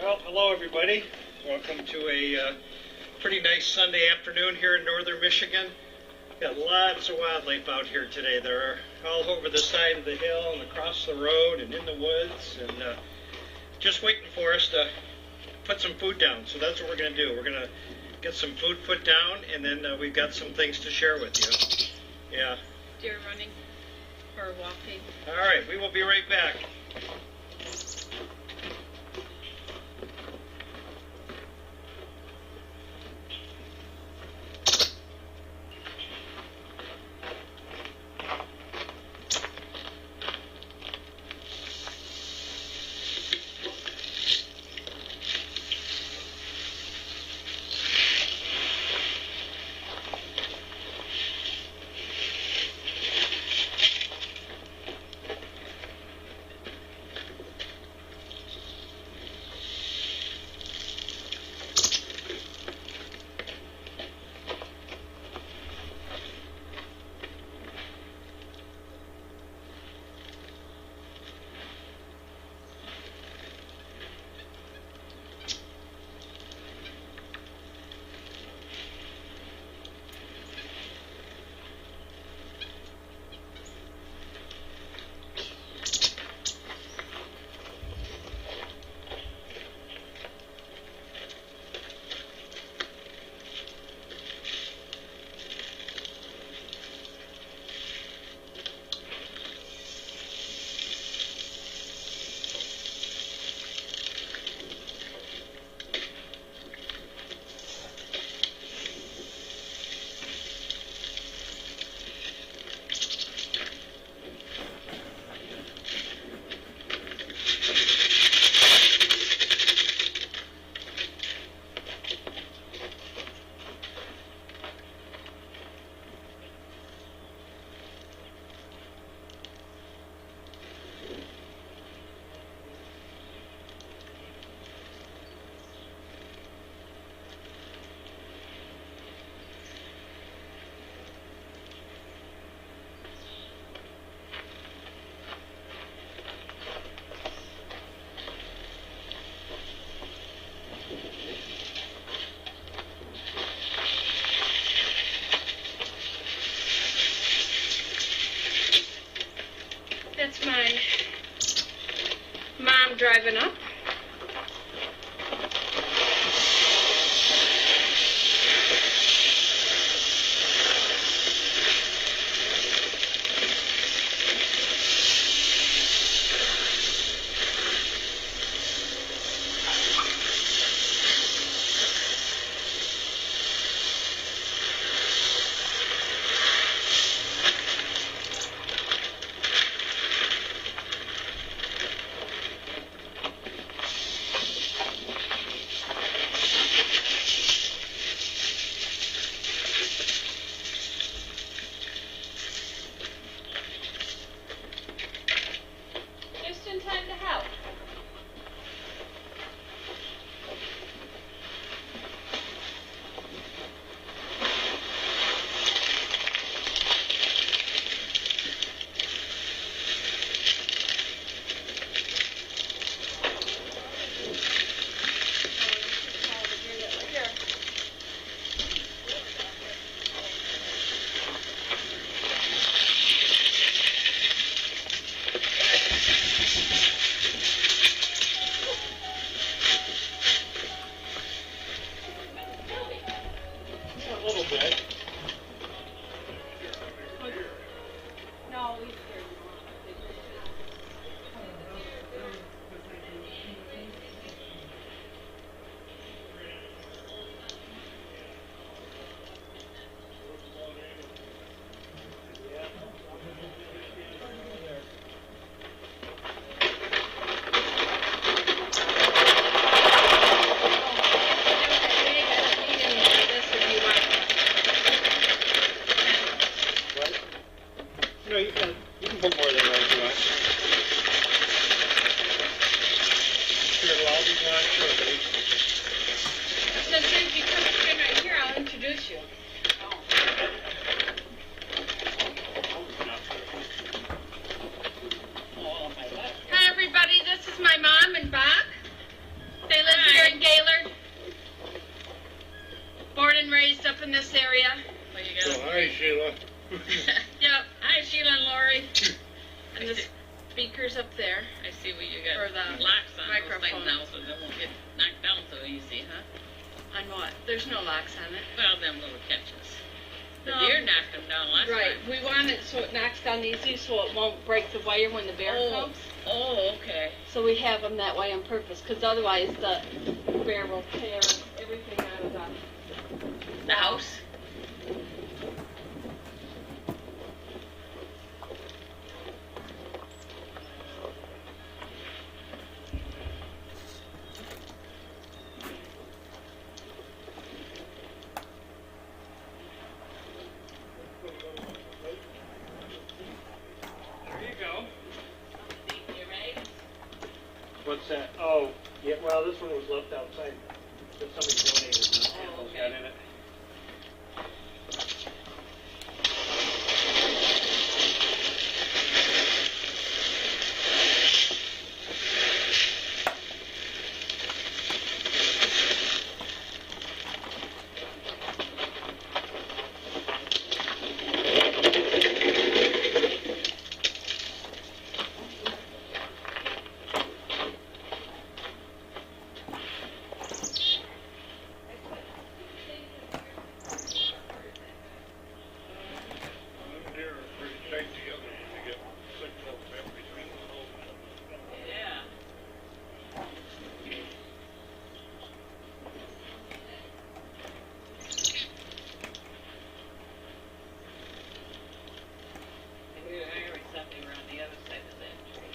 Well, hello everybody. Welcome to a pretty nice Sunday afternoon here in northern Michigan. Got lots of wildlife out here today. They're all over the side of the hill and across the road and in the woods and just waiting for us to put some food down. So that's what we're going to do. We're going to get some food put down, and then we've got some things to share with you. Yeah. Deer running or walking. All right, we will be right back. That's my mom driving up. Just in time to help. A little bit. No, we scared No, you can put more than that if you want. Sure, it'll all be gone shortly. So since you come in right here, I'll introduce you. Hi everybody, this is my mom and Bob. They live area. What you got? So, hi, Sheila. Yep. Hi, Sheila and Lori. And the speakers up there. I see what you got. Or the locks on microphone. those things now, so they won't get knocked down so easy, huh? On what? There's no locks on it. Well, them little catches. The No. deer knocked them down last Right. time. We want it so it knocks down easy so it won't break the wire when the bear comes. Oh, okay. So we have them that way on purpose, because otherwise the bear will tear everything out of The house? There you go. You ready? What's that? Oh, yeah, well, this one was left outside. But somebody donated it. Oh, It's okay. got in it. Yeah. I heard something around the other side of that tree.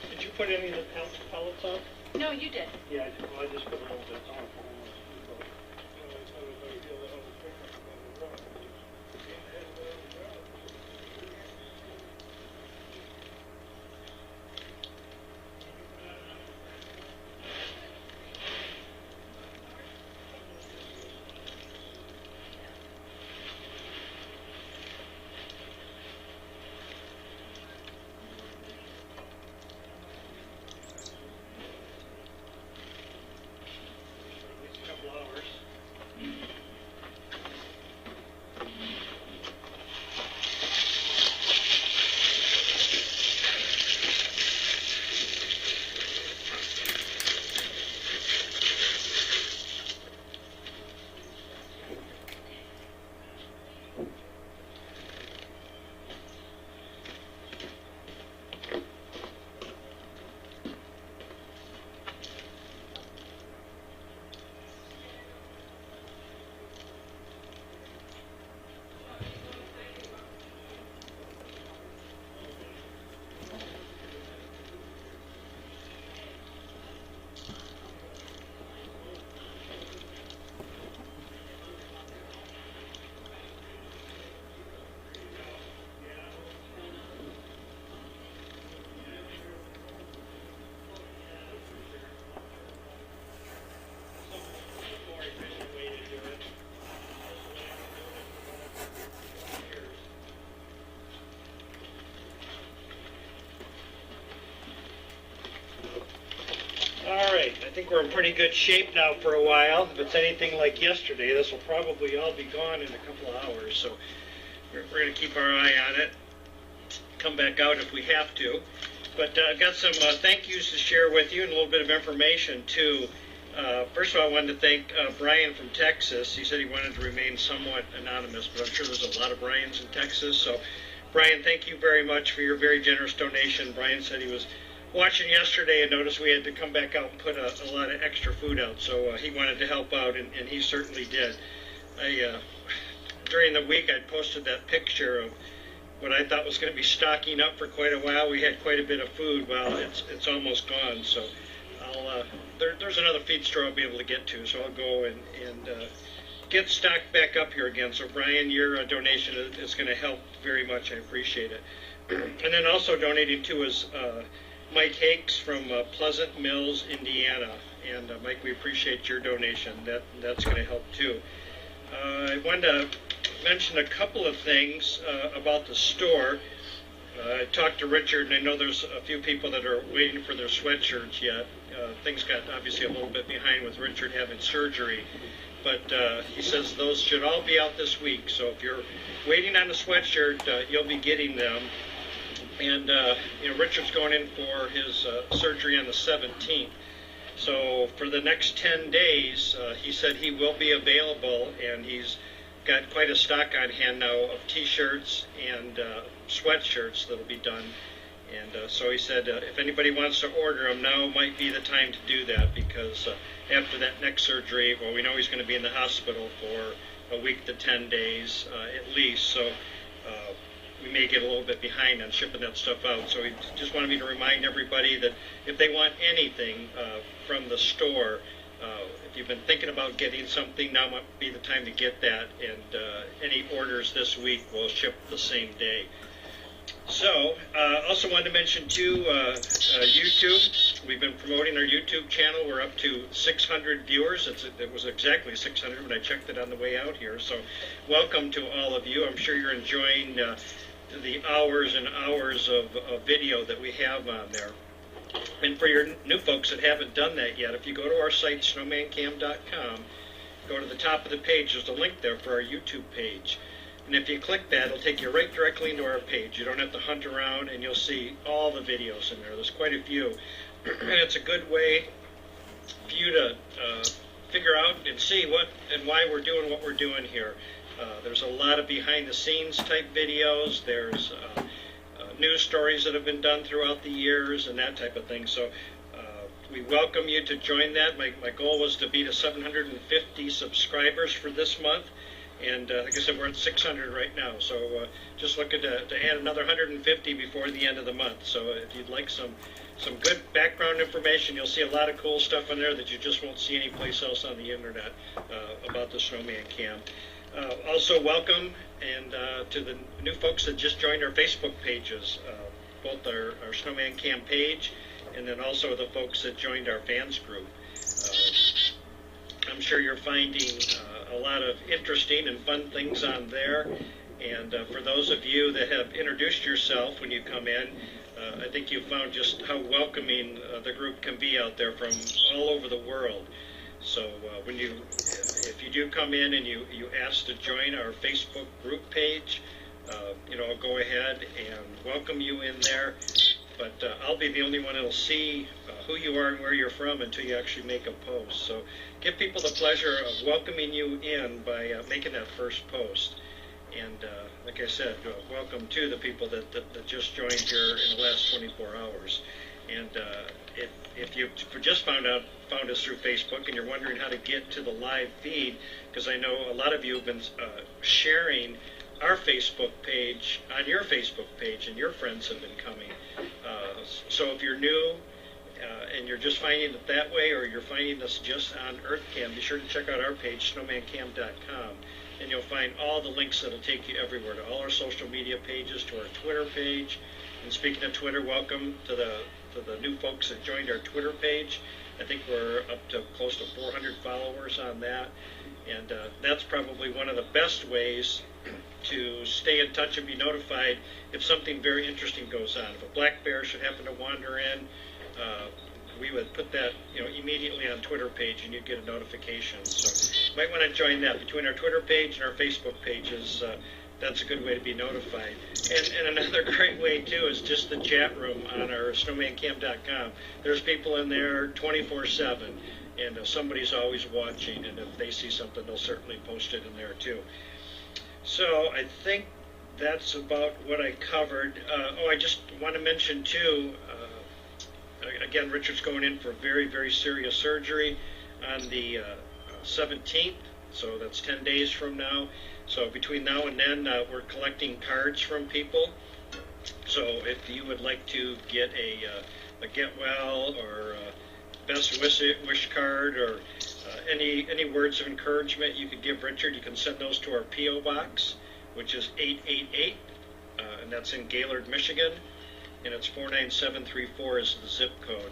Did you put any of the pellets on? No, you did. Yeah, I just put a little bit on. A couple hours. All right, I think we're in pretty good shape now for a while. If it's anything like yesterday, this will probably all be gone in a couple of hours. So we're going to keep our eye on it. Come back out if we have to. But I've got some thank yous to share with you and a little bit of information too. First of all, I wanted to thank Brian from Texas. He said he wanted to remain somewhat anonymous, but I'm sure there's a lot of Brians in Texas. So Brian, thank you very much for your very generous donation. Brian said he was watching yesterday and noticed we had to come back out and put a lot of extra food out, so he wanted to help out, and he certainly did. During the week I posted that picture of what I thought was going to be stocking up for quite a while. We had quite a bit of food. Well, it's almost gone, so there's another feed store I'll be able to get to, so I'll go and get stocked back up here again. So Brian, your donation is going to help very much. I appreciate it. And then also donating to is Mike Hakes from Pleasant Mills, Indiana. And Mike, we appreciate your donation. That's going to help too. I wanted to mention a couple of things about the store. I talked to Richard, and I know there's a few people that are waiting for their sweatshirts yet. Things got obviously a little bit behind with Richard having surgery, but he says those should all be out this week. So if you're waiting on a sweatshirt, you'll be getting them. And Richard's going in for his surgery on the 17th. So for the next 10 days, he said he will be available, and he's got quite a stock on hand now of T-shirts and sweatshirts that'll be done. And so he said if anybody wants to order them, now might be the time to do that, because after that next surgery, well, we know he's going to be in the hospital for a week to 10 days at least. So we may get a little bit behind on shipping that stuff out. So he just wanted me to remind everybody that if they want anything from the store, if you've been thinking about getting something, now might be the time to get that. And any orders this week will ship the same day. So, also wanted to mention too, YouTube. We've been promoting our YouTube channel. We're up to 600 viewers. It was exactly 600 when I checked it on the way out here. So, welcome to all of you. I'm sure you're enjoying the hours and hours of video that we have on there. And for your new folks that haven't done that yet, if you go to our site, snowmancam.com, go to the top of the page, there's a link there for our YouTube page. And if you click that, it'll take you right directly into our page. You don't have to hunt around, and you'll see all the videos in there. There's quite a few. And it's a good way for you to figure out and see what and why we're doing what we're doing here. There's a lot of behind-the-scenes type videos. There's news stories that have been done throughout the years and that type of thing. So we welcome you to join that. My goal was to be to 750 subscribers for this month. And like I said, we're at 600 right now. So just looking to add another 150 before the end of the month. So if you'd like some good background information, you'll see a lot of cool stuff on there that you just won't see anyplace else on the internet about the Snowman Cam. Also welcome and to the new folks that just joined our Facebook pages, both our Snowman Cam page and then also the folks that joined our fans group. I'm sure you're finding a lot of interesting and fun things on there. And for those of you that have introduced yourself when you come in, I think you found just how welcoming the group can be out there from all over the world. So if you do come in and you ask to join our Facebook group page, I'll go ahead and welcome you in there. But I'll be the only one that'll see who you are and where you're from until you actually make a post. So give people the pleasure of welcoming you in by making that first post. And like I said, welcome to the people that just joined here in the last 24 hours. And if you just found us through Facebook and you're wondering how to get to the live feed, because I know a lot of you have been sharing our Facebook page on your Facebook page, and your friends have been coming. So if you're new and you're just finding it that way, or you're finding us just on EarthCam, be sure to check out our page, snowmancam.com, and you'll find all the links that'll take you everywhere, to all our social media pages, to our Twitter page. And speaking of Twitter, welcome to the new folks that joined our Twitter page. I think we're up to close to 400 followers on that, and that's probably one of the best ways to stay in touch and be notified if something very interesting goes on. If a black bear should happen to wander in, we would put that immediately on Twitter page, and you'd get a notification. So you might want to join that. Between our Twitter page and our Facebook pages, that's a good way to be notified. And another great way too is just the chat room on our snowmancam.com. There's people in there 24/7, and somebody's always watching, and if they see something, they'll certainly post it in there too. So I think that's about what I covered. I just want to mention too, again, Richard's going in for very, very serious surgery on the 17th, so that's 10 days from now. So between now and then, we're collecting cards from people. So if you would like to get a get well or best wish card, or any words of encouragement you could give Richard, you can send those to our P.O. Box, which is 888, and that's in Gaylord, Michigan, and it's 49734 is the zip code.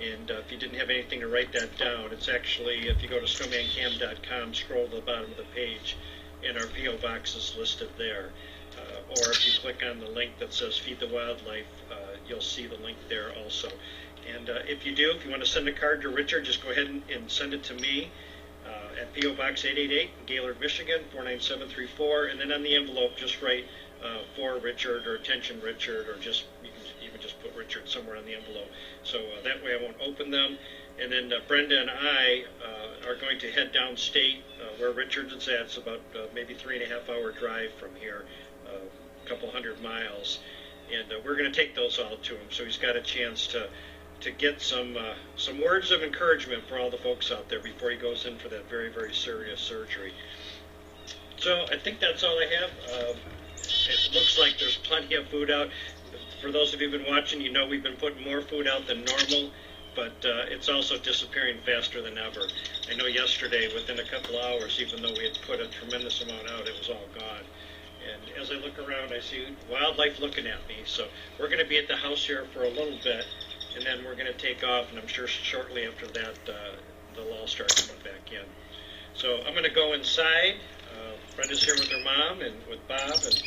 And if you didn't have anything to write that down, it's actually, if you go to snowmancam.com, scroll to the bottom of the page, and our P.O. box is listed there. Or if you click on the link that says Feed the Wildlife, you'll see the link there also. And if you want to send a card to Richard, just go ahead and send it to me at P.O. Box 888, Gaylord, Michigan, 49734. And then on the envelope, just write for Richard or attention Richard, or just you can even just put Richard somewhere on the envelope. So that way I won't open them. And then Brenda and I are going to head downstate where Richard is at. It's about maybe 3.5 hour drive from here, a couple 100 miles. And we're going to take those all to him, so he's got a chance to get some words of encouragement for all the folks out there before he goes in for that very, very serious surgery. So I think that's all I have. It looks like there's plenty of food out. For those of you who've been watching, you know we've been putting more food out than normal, but it's also disappearing faster than ever. I know yesterday, within a couple hours, even though we had put a tremendous amount out, it was all gone. And as I look around, I see wildlife looking at me. So we're going to be at the house here for a little bit, and then we're going to take off, and I'm sure shortly after that, they'll all start coming back in. So I'm going to go inside. Brenda's here with her mom and with Bob, and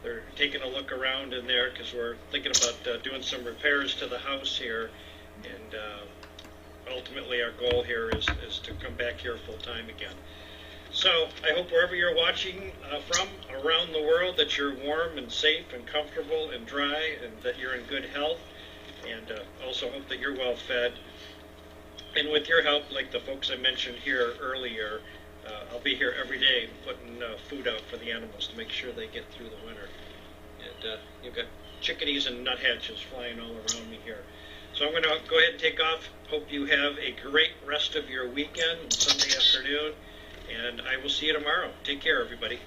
they're taking a look around in there because we're thinking about doing some repairs to the house here, and ultimately our goal here is to come back here full time again. So I hope wherever you're watching from around the world that you're warm and safe and comfortable and dry, and that you're in good health, and also hope that you're well fed. And with your help, like the folks I mentioned here earlier, I'll be here every day putting food out for the animals to make sure they get through the winter. And you've got chickadees and nuthatches flying all around me here. So I'm going to go ahead and take off. Hope you have a great rest of your weekend, Sunday afternoon, and I will see you tomorrow. Take care, everybody.